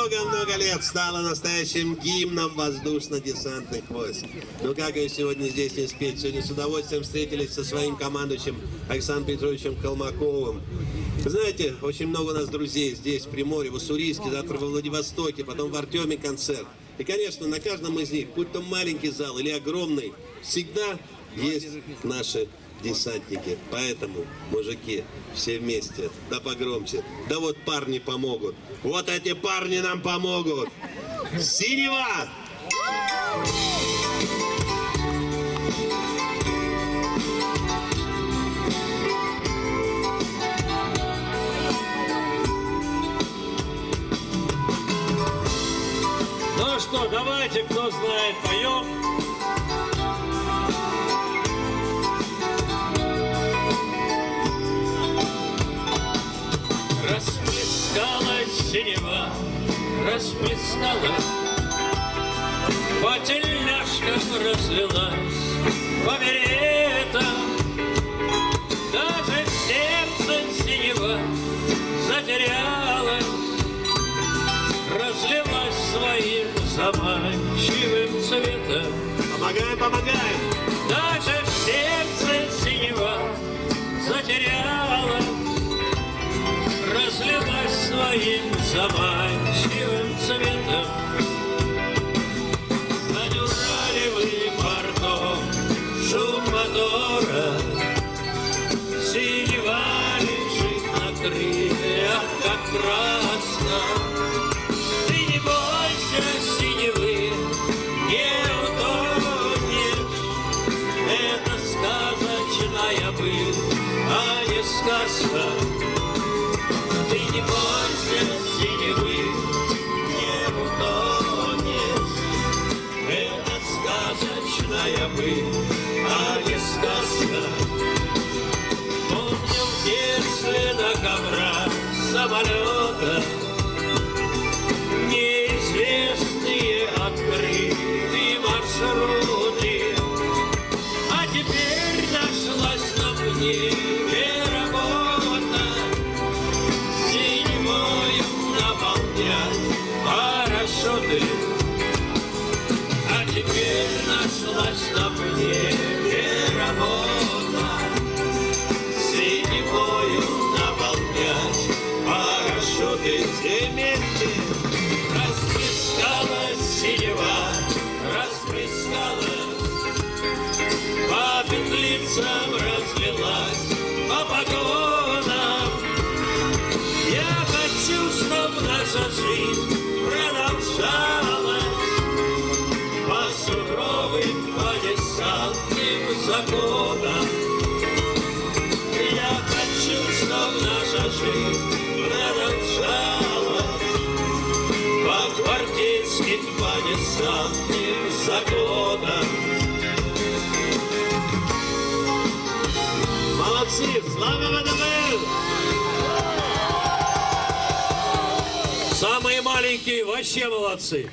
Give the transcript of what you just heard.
много-много лет стала настоящим гимном воздушно-десантных войск. Ну как ее сегодня здесь не спеть? Сегодня с удовольствием встретились со своим командующим Александром Петровичем Колмаковым. Вы знаете, очень много у нас друзей здесь, в Приморье, в Уссурийске, завтра во Владивостоке, потом в Артеме концерт. И, конечно, на каждом из них, будь то маленький зал или огромный, всегда есть наши десантники. Поэтому, мужики, все вместе, да погромче. Да вот парни помогут. Вот эти парни нам помогут. Синева! Ну что, давайте, кто знает, поем. Расплескалась синева, расплескалась, по тельняшкам разлилась, по беретам. Даже сердце синева затерялось, разлилась своим заманчивым цветом. Помогаем, помогаем! Даже в сердце синева затерялась, разлилась своим заманчивым цветом. Над Уралевым портом шум мотора, синева лежит на крыльях, как красно. Ты не бойся синевы, не утонешь. Это сказочная быль, а не сказка. Ты не бойся синевы, не утонешь. Это сказочная быль, а не сказка. Помню в детстве до ковра самолета неизвестные открытые маршруты. А теперь нашлась на мне работа, синевою наполнять парашюты. А теперь нашлась на мне работа, синевою наполнять парашюты. Все вместе! Расплескалась синева, расплескалась, по петлицам разлилась, по погонам. Я хочу, чтоб наша жизнь продолжалась по суровым, по десантным законам. Я хочу, чтоб наша жизнь продолжалась по гвардейским, по десантным законам. Молодцы! Слава ВДВ! Самые маленькие вообще молодцы.